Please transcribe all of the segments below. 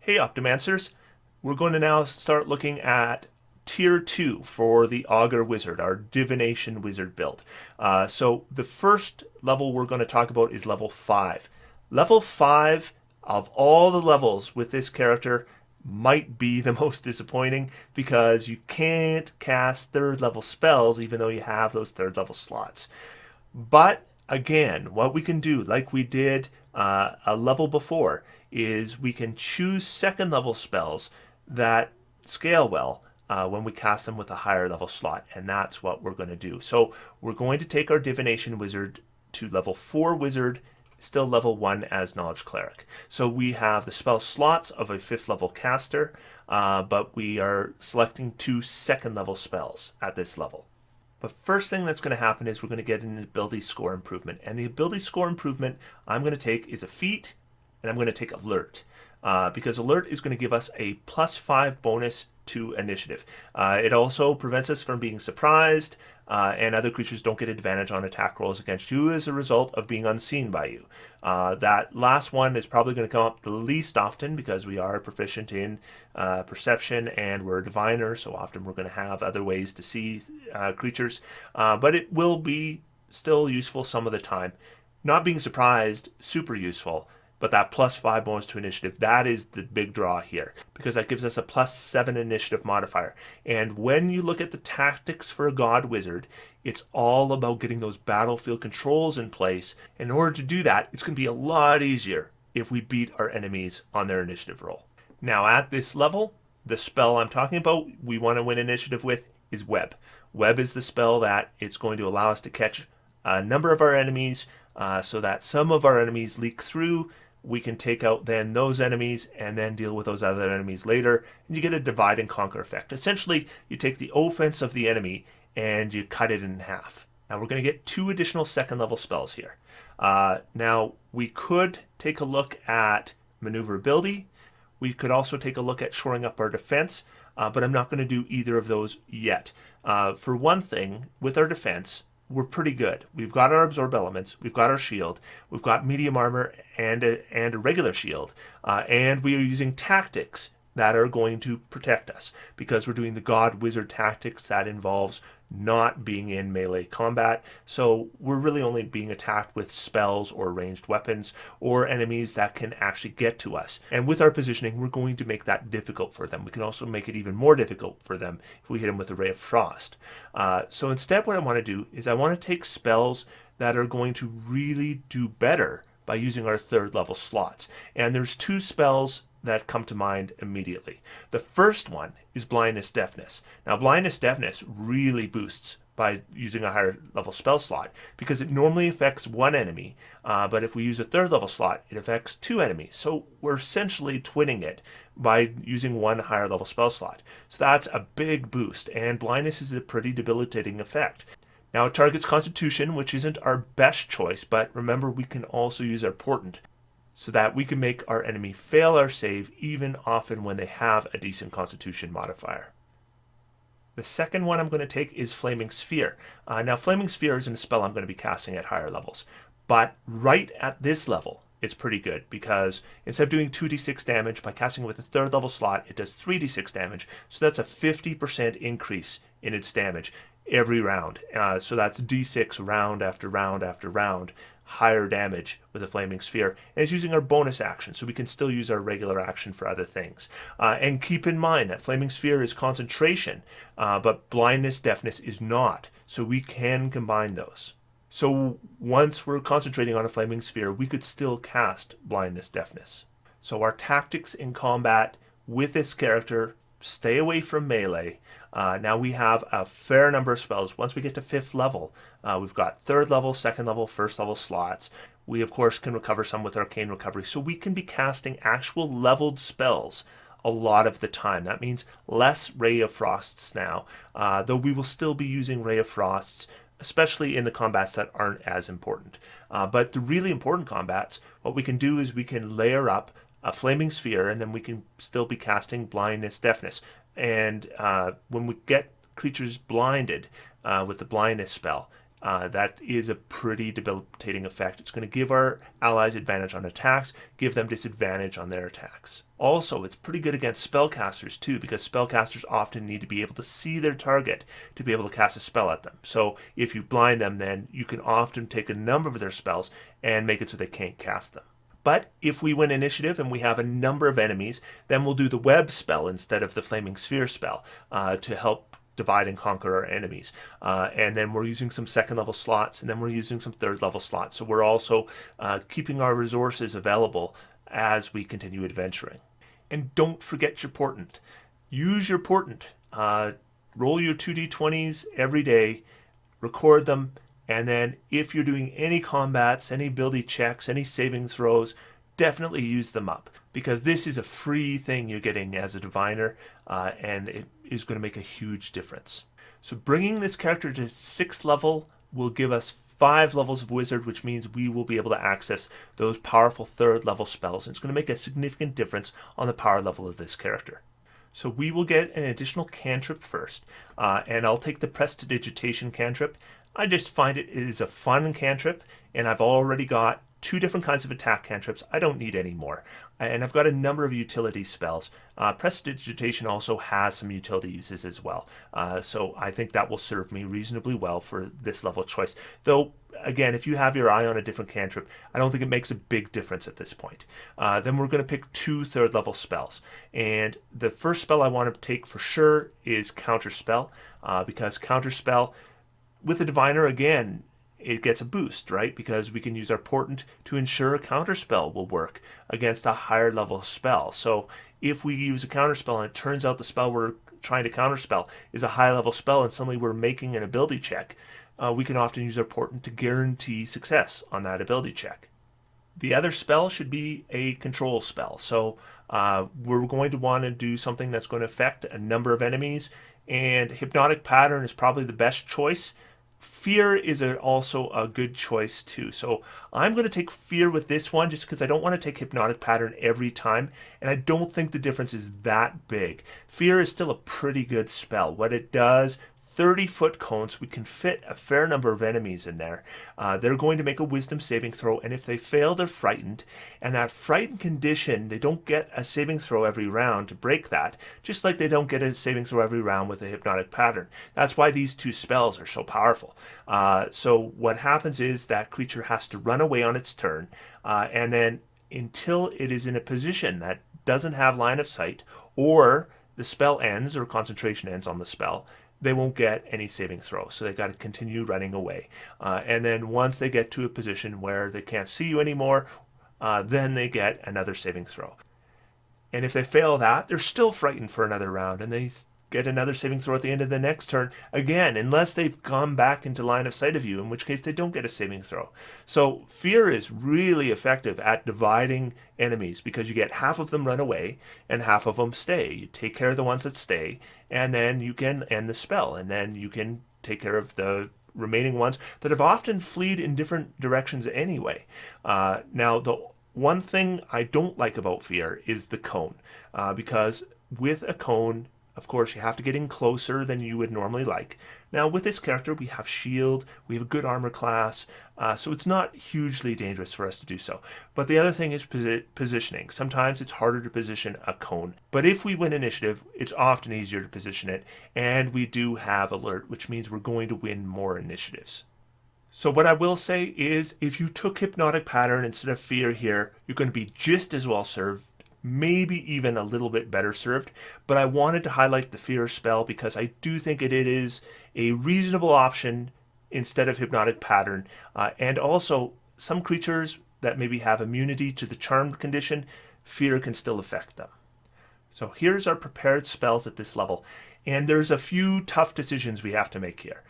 Hey Optimancers, we're going to now start looking at Tier 2 for the Augur Wizard, our Divination Wizard build. So the first level we're going to talk about is level 5. Level 5 of all the levels with this character might be the most disappointing because you can't cast third level spells even though you have those third level slots. But again, what we can do, like we did a level before, is we can choose second level spells that scale well when we cast them with a higher level slot, and that's what we're going to do. So we're going to take our Divination Wizard to level 4 Wizard, still level 1 as Knowledge Cleric. So we have the spell slots of a 5th level caster, but we are selecting 2 second level spells at this level. But first thing that's going to happen is we're going to get an ability score improvement. And the ability score improvement I'm going to take is a feat, and I'm going to take alert. Because alert is going to give us a +5 bonus to initiative. It also prevents us from being surprised, and other creatures don't get advantage on attack rolls against you as a result of being unseen by you. That last one is probably going to come up the least often because we are proficient in perception and we're a diviner, so often we're going to have other ways to see creatures, but it will be still useful some of the time. Not being surprised, super useful. But that +5 bonus to initiative, that is the big draw here, because that gives us a +7 initiative modifier. And when you look at the tactics for a God Wizard, it's all about getting those battlefield controls in place. In order to do that, it's going to be a lot easier if we beat our enemies on their initiative roll. Now at this level, the spell I'm talking about we want to win initiative with is Web. Web is the spell that it's going to allow us to catch a number of our enemies so that some of our enemies leak through. We can take out then those enemies and then deal with those other enemies later, and you get a divide and conquer effect. Essentially, you take the offense of the enemy and you cut it in half. Now we're going to get 2 additional second level spells here. Now we could take a look at maneuverability. We could also take a look at shoring up our defense, but I'm not going to do either of those yet. For one thing, with our defense, we're pretty good. We've got our absorb elements, we've got our shield, we've got medium armor and a regular shield, and we are using tactics that are going to protect us because we're doing the God Wizard tactics that involves not being in melee combat. So we're really only being attacked with spells or ranged weapons or enemies that can actually get to us. And with our positioning, we're going to make that difficult for them. We can also make it even more difficult for them if we hit them with a Ray of Frost. So instead what I want to do is I want to take spells that are going to really do better by using our 3rd level slots. And there's 2 spells that come to mind immediately. The first one is Blindness Deafness. Now Blindness Deafness really boosts by using a higher level spell slot because it normally affects 1 enemy, but if we use a 3rd level slot it affects 2 enemies. So we're essentially twinning it by using 1 higher level spell slot. So that's a big boost, and blindness is a pretty debilitating effect. Now it targets Constitution, which isn't our best choice, but remember we can also use our portent so that we can make our enemy fail our save even often when they have a decent Constitution modifier. The second one I'm going to take is Flaming Sphere. Now Flaming Sphere isn't a spell I'm going to be casting at higher levels, but right at this level it's pretty good because instead of doing 2d6 damage by casting with a 3rd level slot, it does 3d6 damage, so that's a 50% increase in its damage every round. So that's d6 round after round after round, higher damage with a Flaming Sphere, and it's using our bonus action, so we can still use our regular action for other things. And keep in mind that Flaming Sphere is concentration, but Blindness Deafness is not, so we can combine those. So once we're concentrating on a Flaming Sphere, we could still cast Blindness Deafness. So our tactics in combat with this character: stay away from melee. Now we have a fair number of spells. Once we get to 5th level, we've got 3rd level, 2nd level, 1st level slots. We of course can recover some with Arcane Recovery, so we can be casting actual leveled spells a lot of the time. That means less Ray of Frosts now, though we will still be using Ray of Frosts, especially in the combats that aren't as important. But the really important combats, what we can do is we can layer up a Flaming Sphere, and then we can still be casting Blindness Deafness. And when we get creatures blinded with the blindness spell, That is a pretty debilitating effect. It's going to give our allies advantage on attacks, give them disadvantage on their attacks. Also, it's pretty good against spellcasters too, because spellcasters often need to be able to see their target to be able to cast a spell at them. So if you blind them, then you can often take a number of their spells and make it so they can't cast them. But if we win initiative and we have a number of enemies, then we'll do the web spell instead of the flaming sphere spell to help divide and conquer our enemies. And then we're using some second level slots, and then we're using some third level slots. So we're also keeping our resources available as we continue adventuring. And don't forget your portent. Use your portent. Roll your 2d20s every day, record them, and then if you're doing any combats, any ability checks, any saving throws, definitely use them up, because this is a free thing you're getting as a diviner, and it is going to make a huge difference. So bringing this character to 6th level will give us 5 levels of wizard, which means we will be able to access those powerful 3rd level spells. And it's going to make a significant difference on the power level of this character. So we will get an additional cantrip first, and I'll take the Prestidigitation cantrip. I just find it is a fun cantrip, and I've already got 2 different kinds of attack cantrips. I don't need any more. And I've got a number of utility spells. Prestidigitation also has some utility uses as well. So I think that will serve me reasonably well for this level choice. Though, again, if you have your eye on a different cantrip, I don't think it makes a big difference at this point. Then we're going to pick 2 3rd level spells. And the first spell I want to take for sure is Counterspell, because Counterspell, with a diviner, again, it gets a boost, right? Because we can use our portent to ensure a counterspell will work against a higher level spell. So if we use a counterspell and it turns out the spell we're trying to counterspell is a high level spell and suddenly we're making an ability check, we can often use our portent to guarantee success on that ability check. The other spell should be a control spell. So we're going to want to do something that's going to affect a number of enemies, and Hypnotic Pattern is probably the best choice. Fear is also a good choice too. So I'm going to take Fear with this one just because I don't want to take Hypnotic Pattern every time, and I don't think the difference is that big. Fear is still a pretty good spell. What it does, 30-foot cones, we can fit a fair number of enemies in there. They're going to make a wisdom saving throw, and if they fail, they're frightened. And that frightened condition, they don't get a saving throw every round to break that, just like they don't get a saving throw every round with a Hypnotic Pattern. That's why these 2 spells are so powerful. So what happens is that creature has to run away on its turn, and then until it is in a position that doesn't have line of sight, or the spell ends or concentration ends on the spell, they won't get any saving throw. So they've got to continue running away. And then once they get to a position where they can't see you anymore, then they get another saving throw. And if they fail that, they're still frightened for another round, and they get another saving throw at the end of the next turn, again, unless they've gone back into line of sight of you, in which case they don't get a saving throw. So Fear is really effective at dividing enemies, because you get half of them run away and half of them stay. You take care of the ones that stay, and then you can end the spell, and then you can take care of the remaining ones that have often fled in different directions anyway. Now, the one thing I don't like about Fear is the cone, because with a cone, of course, you have to get in closer than you would normally like. Now, with this character, we have shield, we have a good armor class, so it's not hugely dangerous for us to do so. But the other thing is positioning. Sometimes it's harder to position a cone. But if we win initiative, it's often easier to position it, and we do have alert, which means we're going to win more initiatives. So what I will say is, if you took Hypnotic Pattern instead of Fear here, you're going to be just as well served, maybe even a little bit better served. But I wanted to highlight the Fear spell because I do think it is a reasonable option instead of Hypnotic Pattern. And also, some creatures that maybe have immunity to the charmed condition, Fear can still affect them. So here's our prepared spells at this level. And there's a few tough decisions we have to make here.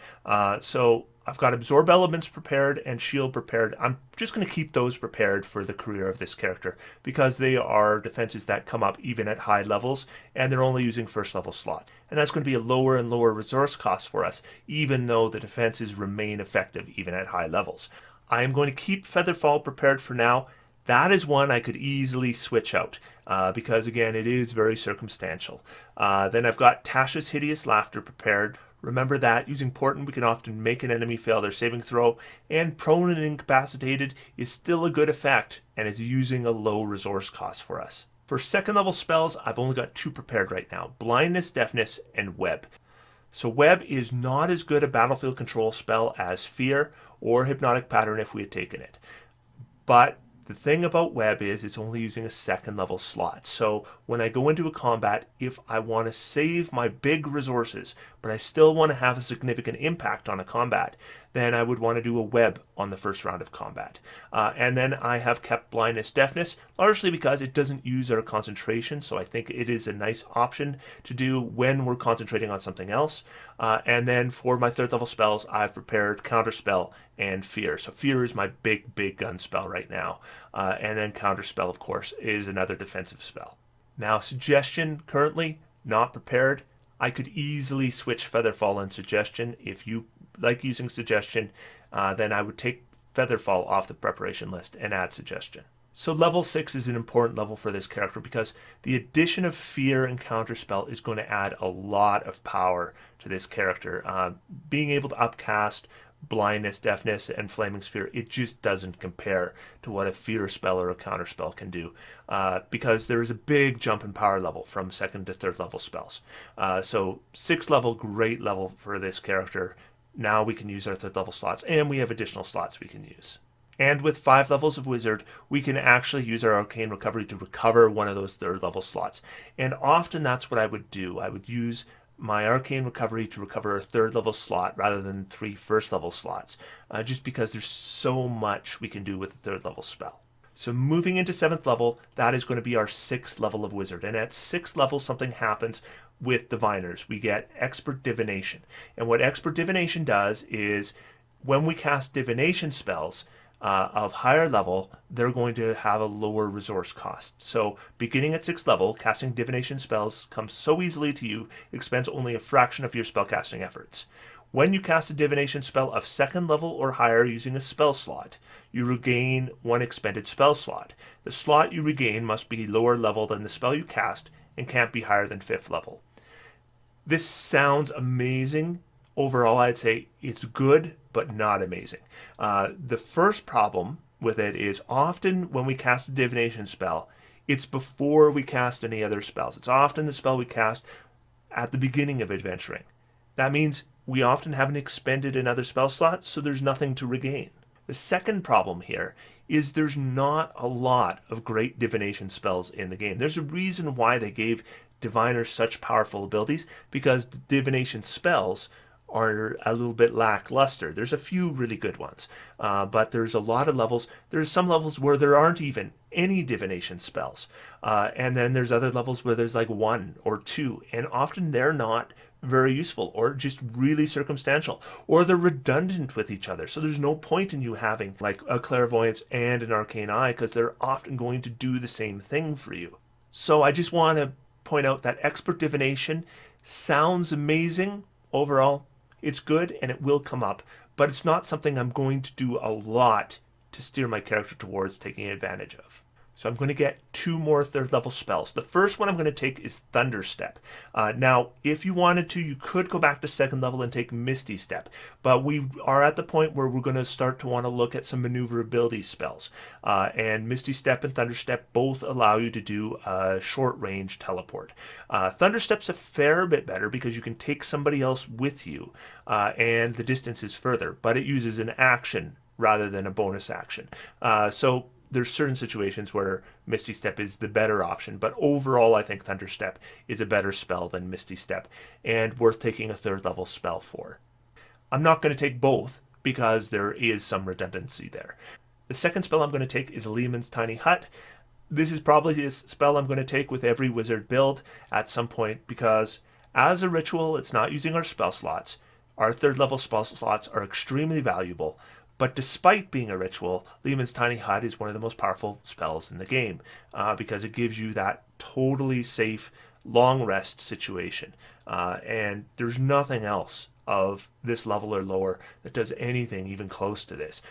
So I've got Absorb Elements prepared and Shield prepared. I'm just going to keep those prepared for the career of this character because they are defenses that come up even at high levels, and they're only using 1st level slots. And that's going to be a lower and lower resource cost for us, even though the defenses remain effective even at high levels. I am going to keep Featherfall prepared for now. That is one I could easily switch out because, again, it is very circumstantial. Then I've got Tasha's Hideous Laughter prepared, Remember that using portent we can often make an enemy fail their saving throw, and prone and incapacitated is still a good effect and is using a low resource cost for us. For second level spells, I've only got 2 prepared right now, Blindness, Deafness, and Web. So Web is not as good a battlefield control spell as Fear or Hypnotic Pattern if we had taken it. But the thing about Web is it's only using a second level slot. So when I go into a combat, if I want to save my big resources, but I still want to have a significant impact on a combat, then I would want to do a Web on the first round of combat. And then I have kept Blindness, Deafness, largely because it doesn't use our concentration, so I think it is a nice option to do when we're concentrating on something else. And then for my third level spells, I've prepared Counterspell and Fear. So Fear is my big gun spell right now. And then Counterspell, of course, is another defensive spell. Now, Suggestion, currently not prepared. I could easily switch Featherfall and Suggestion. If you like using Suggestion, then I would take Featherfall off the preparation list and add Suggestion. So level 6 is an important level for this character because the addition of Fear and Counterspell is going to add a lot of power to this character. Being able to upcast Blindness, Deafness, and Flaming Sphere, it just doesn't compare to what a Fear spell or a Counterspell can do, because there is a big jump in power level from second to third level spells. So 6th level, great level for this character. Now we can use our third level slots, and we have additional slots we can use. And with 5 levels of Wizard, we can actually use our Arcane Recovery to recover one of those third level slots. And often that's what I would do. I would use my Arcane Recovery to recover a third level slot rather than 3 first level slots, just because there's so much we can do with the third level spell. So moving into 7th level, that is going to be our 6th level of Wizard. And at 6th level, something happens with Diviners. We get Expert Divination. And what Expert Divination does is when we cast Divination spells of higher level, they're going to have a lower resource cost. So beginning at 6th level, casting Divination spells comes so easily to you, it expends only a fraction of your spellcasting efforts. When you cast a Divination spell of 2nd level or higher using a spell slot, you regain 1 expended spell slot. The slot you regain must be lower level than the spell you cast and can't be higher than 5th level. This sounds amazing. Overall, I'd say it's good, but not amazing. The first problem with it is often when we cast a Divination spell, it's before we cast any other spells. It's often the spell we cast at the beginning of adventuring. That means we often haven't expended another spell slot, so there's nothing to regain. The second problem here is there's not a lot of great Divination spells in the game. There's a reason why they gave Diviners such powerful abilities, because the Divination spells are a little bit lackluster. There's a few really good ones, but there's a lot of levels. There's some levels where there aren't even any Divination spells, and then there's other levels where there's like 1 or 2, and often they're not very useful or just really circumstantial, or they're redundant with each other. So there's no point in you having like a Clairvoyance and an Arcane Eye, because they're often going to do the same thing for you. So I just want to point out that Expert Divination sounds amazing overall. It's good and it will come up, but it's not something I'm going to do a lot to steer my character towards taking advantage of. So I'm going to get 2 more third level spells. The first one I'm going to take is Thunderstep. Now, if you wanted to, you could go back to 2nd level and take Misty Step, but we are at the point where we're going to start to want to look at some maneuverability spells. And Misty Step and Thunderstep both allow you to do a short range teleport. Thunderstep's a fair bit better because you can take somebody else with you, and the distance is further, but it uses an action rather than a bonus action. So there's certain situations where Misty Step is the better option, but overall I think Thunderstep is a better spell than Misty Step and worth taking a third level spell for. I'm not going to take both because there is some redundancy there. The second spell I'm going to take is Lehman's Tiny Hut. This is probably a spell I'm going to take with every wizard build at some point because as a ritual, it's not using our spell slots. Our third level spell slots are extremely valuable. But despite being a ritual, Lehman's Tiny Hut is one of the most powerful spells in the game because it gives you that totally safe long rest situation. And there's nothing else of this level or lower that does anything even close to this.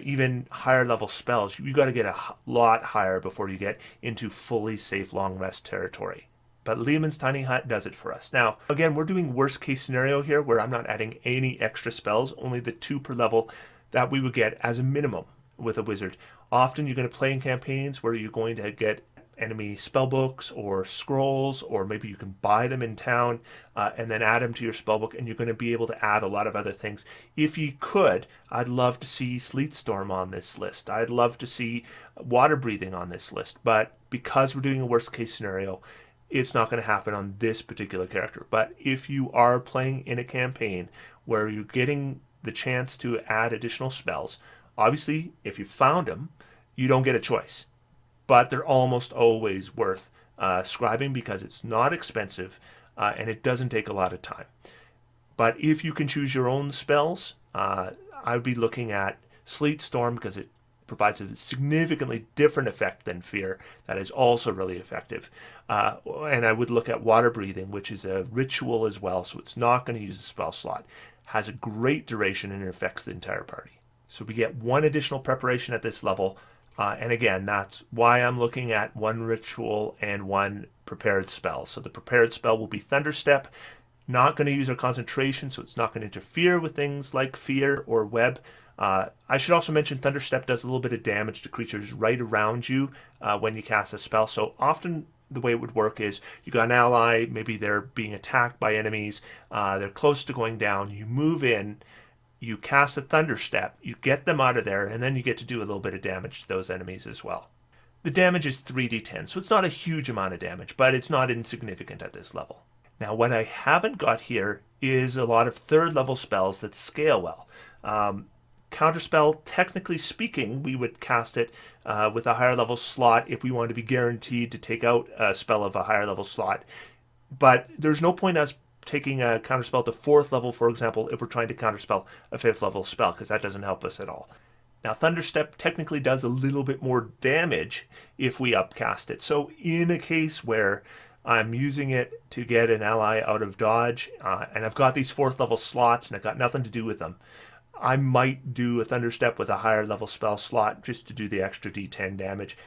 Even higher level spells, you got to get a lot higher before you get into fully safe long rest territory. but Lehman's Tiny Hut does it for us. Now, again, we're doing worst case scenario here where I'm not adding any extra spells, only the 2 per level that we would get as a minimum with a wizard. Often you're going to play in campaigns where you're going to get enemy spellbooks or scrolls, or maybe you can buy them in town and then add them to your spellbook, and you're going to be able to add a lot of other things. If you could, I'd love to see Sleet Storm on this list. I'd love to see Water Breathing on this list, but because we're doing a worst case scenario, it's not going to happen on this particular character. But if you are playing in a campaign where you're getting the chance to add additional spells, obviously if you found them, you don't get a choice. But they're almost always worth scribing because it's not expensive and it doesn't take a lot of time. But if you can choose your own spells, I would be looking at Sleet Storm because it provides a significantly different effect than Fear that is also really effective. And I would look at Water Breathing, which is a ritual as well, so it's not going to use a spell slot. Has a great duration and it affects the entire party. So we get 1 additional preparation at this level. And again, that's why I'm looking at 1 ritual and 1 prepared spell. So the prepared spell will be Thunderstep. Not going to use our concentration, so it's not going to interfere with things like Fear or Web. I should also mention Thunderstep does a little bit of damage to creatures right around you when you cast a spell. So often the way it would work is you got an ally, maybe they're being attacked by enemies, they're close to going down, you move in, you cast a Thunderstep, you get them out of there, and then you get to do a little bit of damage to those enemies as well. The damage is 3d10, so it's not a huge amount of damage, but it's not insignificant at this level. Now, what I haven't got here is a lot of 3rd level spells that scale well. Counterspell, technically speaking, we would cast it with a higher level slot if we wanted to be guaranteed to take out a spell of a higher level slot. But there's no point us taking a counterspell to 4th level, for example, if we're trying to counterspell a 5th level spell, because that doesn't help us at all. Now, Thunderstep technically does a little bit more damage if we upcast it. So in a case where I'm using it to get an ally out of dodge, and I've got these 4th level slots and I've got nothing to do with them, I might do a Thunderstep with a higher level spell slot just to do the extra d10 damage.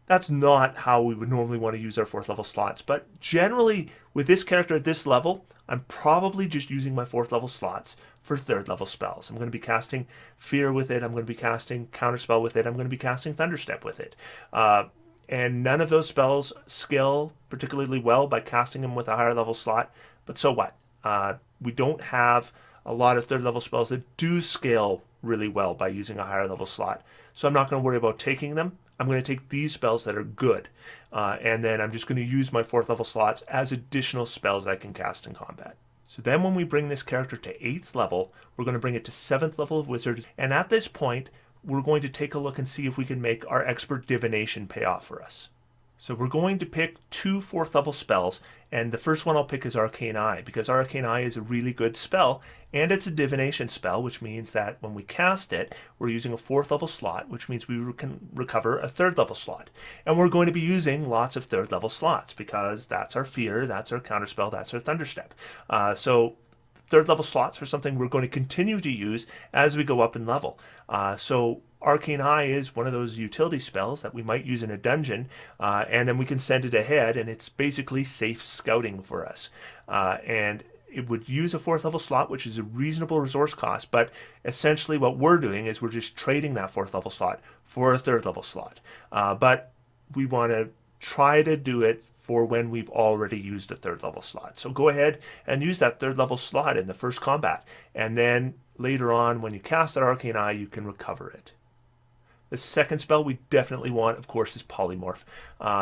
That's not how we would normally want to use our 4th level slots, but generally with this character at this level, I'm probably just using my 4th level slots for 3rd level spells. I'm going to be casting Fear with it, I'm going to be casting Counterspell with it, I'm going to be casting Thunderstep with it. And none of those spells scale particularly well by casting them with a higher level slot, but so what? We don't have a lot of 3rd level spells that do scale really well by using a higher level slot. So I'm not going to worry about taking them. I'm going to take these spells that are good, and then I'm just going to use my 4th level slots as additional spells I can cast in combat. So then when we bring this character to 8th level, we're going to bring it to 7th level of Wizards, and at this point, we're going to take a look and see if we can make our Expert Divination pay off for us. So we're going to pick 2 4th level spells, and the first one I'll pick is Arcane Eye, because Arcane Eye is a really good spell, and it's a divination spell, which means that when we cast it, we're using a 4th level slot, which means we can recover a 3rd level slot. And we're going to be using lots of 3rd level slots, because that's our Fear, that's our Counterspell, that's our Thunderstep. So 3rd level slots are something we're going to continue to use as we go up in level. So Arcane Eye is one of those utility spells that we might use in a dungeon, and then we can send it ahead, and it's basically safe scouting for us. And it would use a 4th level slot, which is a reasonable resource cost, but essentially what we're doing is we're just trading that 4th level slot for a 3rd level slot. But we want to try to do it for when we've already used a 3rd level slot. So go ahead and use that 3rd level slot in the first combat, and then later on when you cast that Arcane Eye, you can recover it. The second spell we definitely want, of course, is Polymorph,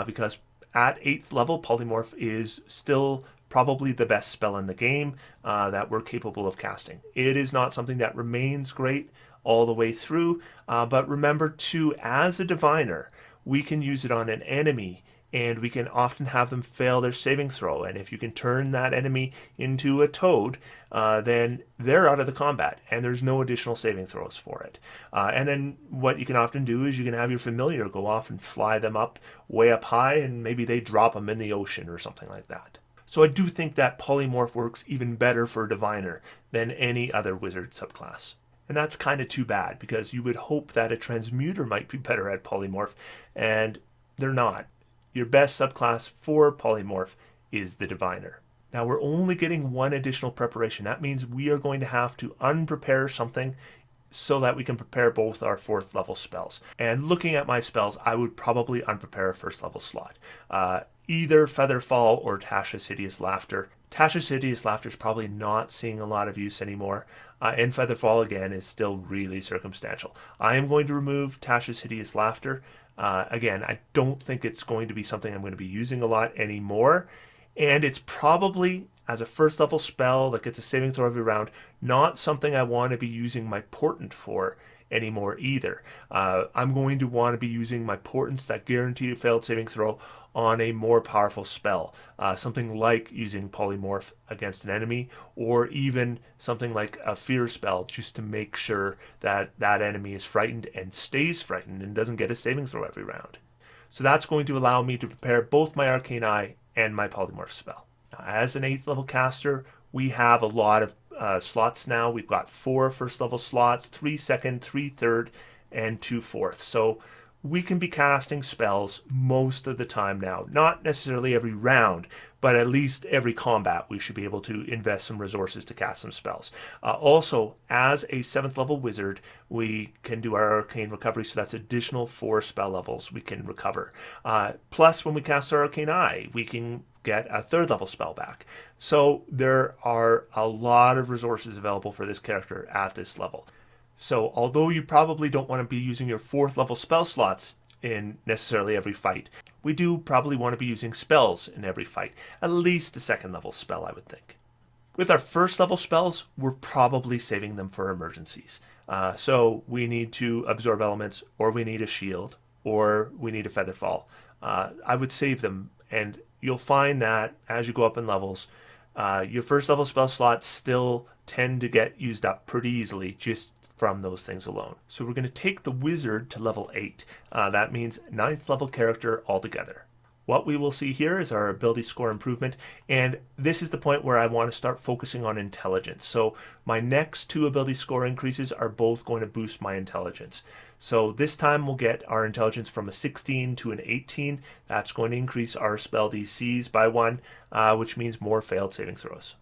because at 8th level, Polymorph is still probably the best spell in the game that we're capable of casting. It is not something that remains great all the way through, but remember too, as a diviner, we can use it on an enemy, and we can often have them fail their saving throw, and if you can turn that enemy into a toad, then they're out of the combat, and there's no additional saving throws for it. And then what you can often do is you can have your familiar go off and fly them up way up high, and maybe they drop them in the ocean or something like that. So I do think that Polymorph works even better for Diviner than any other wizard subclass. And that's kind of too bad, because you would hope that a Transmuter might be better at Polymorph, and they're not. Your best subclass for Polymorph is the Diviner. Now we're only getting one additional preparation. That means we are going to have to unprepare something so that we can prepare both our 4th level spells. And looking at my spells, I would probably unprepare a 1st level slot. Either Featherfall or Tasha's Hideous Laughter. Tasha's Hideous Laughter is probably not seeing a lot of use anymore. And Featherfall, again, is still really circumstantial. I am going to remove Tasha's Hideous Laughter. Again, I don't think it's going to be something I'm going to be using a lot anymore. And it's probably, as a 1st level spell that gets a saving throw every round, not something I want to be using my portent for anymore either. I'm going to want to be using my portents that guarantee a failed saving throw on a more powerful spell. Something like using polymorph against an enemy, or even something like a fear spell, just to make sure that that enemy is frightened and stays frightened and doesn't get a saving throw every round. So that's going to allow me to prepare both my Arcane Eye and my polymorph spell. Now, as an 8th level caster, we have a lot of slots now. We've got 4 1st level slots, 3 2nd, 3 3rd, and 2 4th. So we can be casting spells most of the time now. Not necessarily every round, but at least every combat we should be able to invest some resources to cast some spells. Also, as a 7th level wizard, we can do our arcane recovery, so that's additional 4 spell levels we can recover. Plus, when we cast our Arcane Eye, we can get a 3rd level spell back. So there are a lot of resources available for this character at this level. So although you probably don't want to be using your 4th level spell slots in necessarily every fight, we do probably want to be using spells in every fight. At least a 2nd level spell, I would think. With our 1st level spells, we're probably saving them for emergencies. So we need to absorb elements, or we need a shield, or we need a Featherfall. I would save them, and you'll find that as you go up in levels, your 1st level spell slots still tend to get used up pretty easily, just from those things alone. So we're going to take the wizard to level 8. That means 9th level character altogether. What we will see here is our ability score improvement, and this is the point where I want to start focusing on intelligence. So my next 2 ability score increases are both going to boost my intelligence. So this time we'll get our intelligence from a 16 to an 18. That's going to increase our spell DCs by 1, which means more failed saving throws.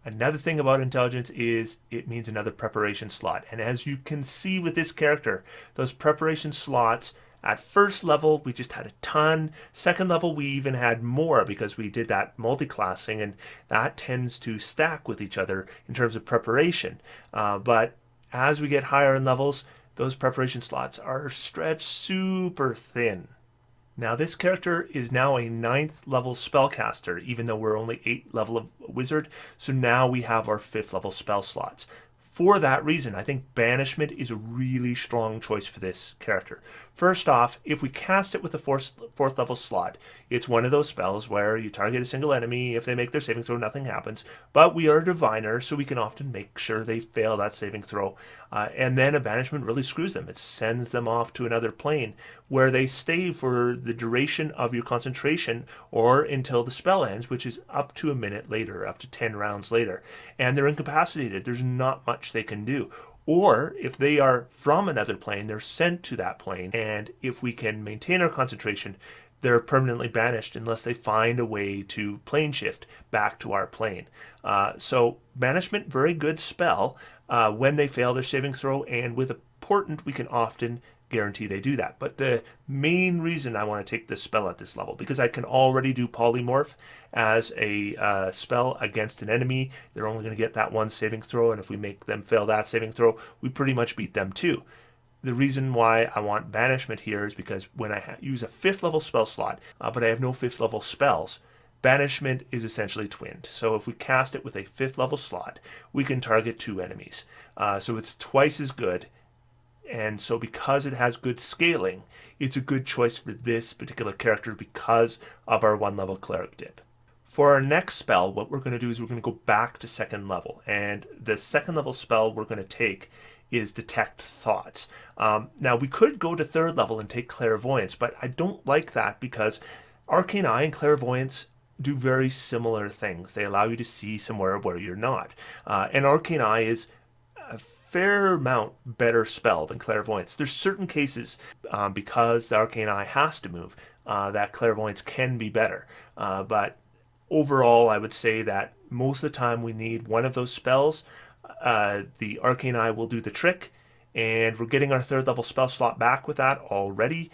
Another thing about intelligence is it means another preparation slot. And as you can see with this character, those preparation slots at 1st level, we just had a ton. 2nd level, we even had more because we did that multi-classing, and that tends to stack with each other in terms of preparation. But as we get higher in levels, those preparation slots are stretched super thin. Now this character is now a 9th level spellcaster, even though we're only 8th level of wizard, so now we have our 5th level spell slots. For that reason, I think Banishment is a really strong choice for this character. First off, if we cast it with a 4th level slot, it's one of those spells where you target a single enemy, if they make their saving throw, nothing happens, but we are a diviner, so we can often make sure they fail that saving throw, and then a Banishment really screws them. It sends them off to another plane, where they stay for the duration of your concentration, or until the spell ends, which is up to a minute later, up to 10 rounds later, and they're incapacitated. There's not much they can do. Or if they are from another plane, they're sent to that plane, and if we can maintain our concentration, they're permanently banished unless they find a way to plane shift back to our plane. So Banishment, very good spell when they fail their saving throw, and with a portent we can often guarantee they do that. But the main reason I want to take this spell at this level, because I can already do polymorph as a spell against an enemy. They're only going to get that 1 saving throw, and if we make them fail that saving throw, we pretty much beat them too. The reason why I want Banishment here is because when I use a 5th level spell slot, but I have no 5th level spells, Banishment is essentially twinned. So if we cast it with a 5th level slot, we can target 2 enemies. So it's twice as good. And so because it has good scaling, it's a good choice for this particular character because of our 1 level cleric dip. For our next spell, what we're going to do is we're going to go back to 2nd level. And the 2nd level spell we're going to take is Detect Thoughts. Now we could go to 3rd level and take Clairvoyance, but I don't like that because Arcane Eye and Clairvoyance do very similar things. They allow you to see somewhere where you're not. And Arcane Eye is a fair amount better spell than Clairvoyance. There's certain cases, because the Arcane Eye has to move, that Clairvoyance can be better. But Overall, I would say that most of the time we need one of those spells. The Arcane Eye will do the trick, and we're getting our third level spell slot back with that already.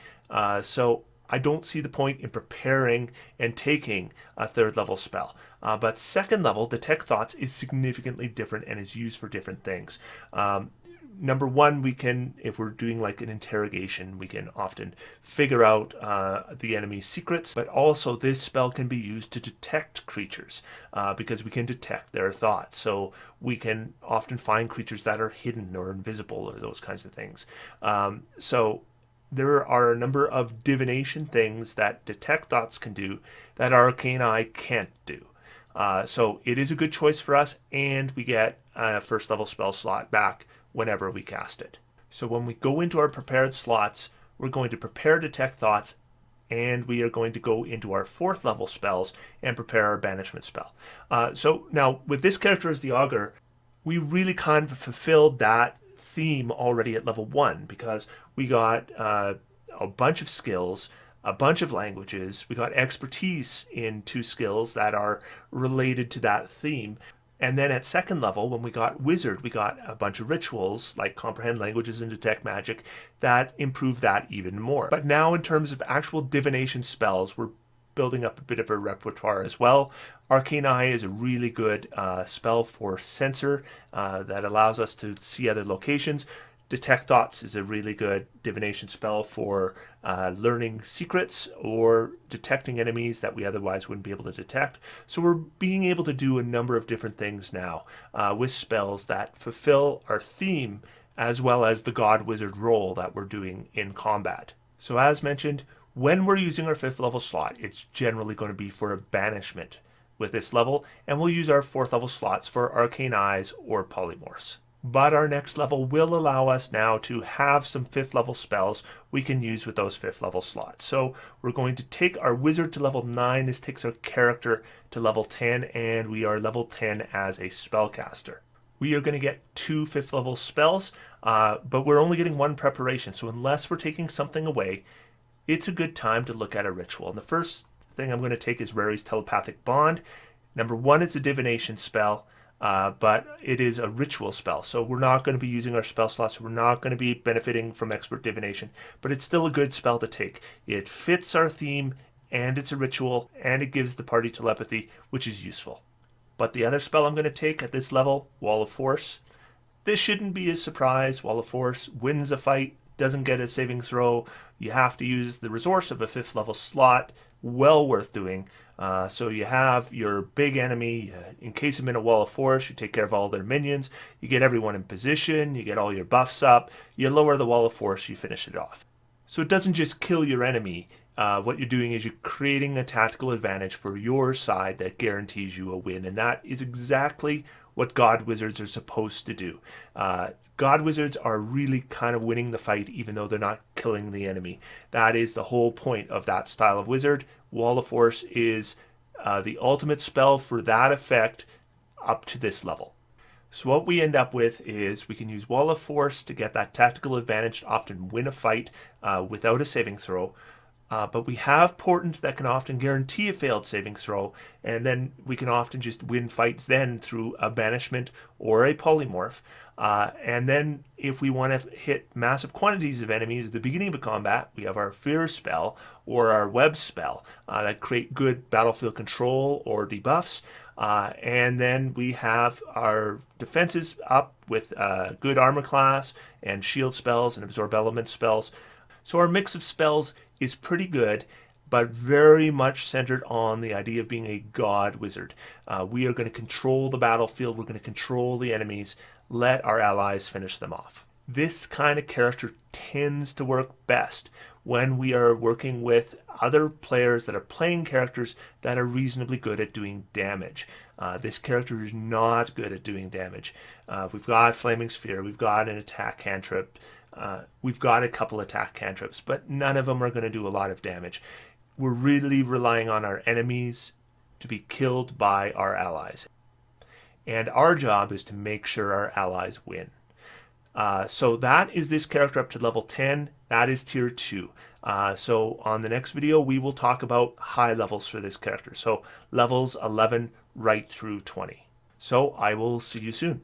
So I don't see the point in preparing and taking a third level spell. But second level, Detect Thoughts, is significantly different and is used for different things. Number one, we can, if we're doing like an interrogation, we can often figure out the enemy's secrets, but also this spell can be used to detect creatures because we can detect their thoughts. So we can often find creatures that are hidden or invisible or those kinds of things. So there are a number of divination things that Detect Thoughts can do that Arcane Eye can't do. So it is a good choice for us, and we get a first level spell slot back whenever we cast it. So when we go into our prepared slots, we're going to prepare Detect Thoughts, and we are going to go into our fourth level spells and prepare our banishment spell. So now with this character as the Augur, we really kind of fulfilled that theme already at level 1 because we got a bunch of skills, a bunch of languages, we got expertise in 2 skills that are related to that theme. And then at second level, when we got Wizard, we got a bunch of rituals like Comprehend Languages and Detect Magic that improve that even more. But now in terms of actual divination spells, we're building up a bit of a repertoire as well. Arcane Eye is a really good spell for Sensor that allows us to see other locations. Detect Thoughts is a really good divination spell for learning secrets or detecting enemies that we otherwise wouldn't be able to detect. So we're being able to do a number of different things now with spells that fulfill our theme as well as the God Wizard role that we're doing in combat. So as mentioned, when we're using our 5th level slot, it's generally going to be for a banishment with this level, and we'll use our 4th level slots for Arcane Eyes or Polymorphs. But our next level will allow us now to have some 5th level spells we can use with those 5th level slots. So we're going to take our wizard to level 9. This takes our character to level 10, and we are level 10 as a spellcaster. We are going to get 2 5th level spells, but we're only getting 1 preparation. So unless we're taking something away, it's a good time to look at a ritual. And the first thing I'm going to take is Rary's Telepathic Bond. Number 1, it's a divination spell. But it is a ritual spell, so we're not going to be using our spell slots. We're not going to be benefiting from expert divination, but it's still a good spell to take. It fits our theme, and it's a ritual, and it gives the party telepathy, which is useful. But the other spell I'm going to take at this level, Wall of Force, this shouldn't be a surprise. Wall of Force wins a fight, doesn't get a saving throw. You have to use the resource of a 5th level slot. Well worth doing. So you have your big enemy, encase them in a wall of force, you take care of all their minions, you get everyone in position, you get all your buffs up, you lower the wall of force, you finish it off. So it doesn't just kill your enemy. What you're doing is you're creating a tactical advantage for your side that guarantees you a win, and that is exactly what God Wizards are supposed to do. God Wizards are really kind of winning the fight even though they're not killing the enemy. That is the whole point of that style of wizard. Wall of Force is the ultimate spell for that effect up to this level. So what we end up with is we can use Wall of Force to get that tactical advantage to often win a fight without a saving throw. But we have Portent that can often guarantee a failed saving throw, and then we can often just win fights then through a banishment or a polymorph. And then if we want to hit massive quantities of enemies at the beginning of a combat, we have our Fear spell or our Web spell that create good battlefield control or debuffs. And then we have our defenses up with good armor class and shield spells and absorb element spells. So our mix of spells is pretty good, but very much centered on the idea of being a god wizard. We are going to control the battlefield, we're going to control the enemies, let our allies finish them off. This kind of character tends to work best when we are working with other players that are playing characters that are reasonably good at doing damage. This character is not good at doing damage. We've got Flaming Sphere, we've got an attack cantrip, we've got a couple attack cantrips, but none of them are going to do a lot of damage. We're really relying on our enemies to be killed by our allies. And our job is to make sure our allies win. So that is this character up to level 10. That is tier 2. So on the next video, we will talk about high levels for this character. So levels 11 right through 20. So I will see you soon.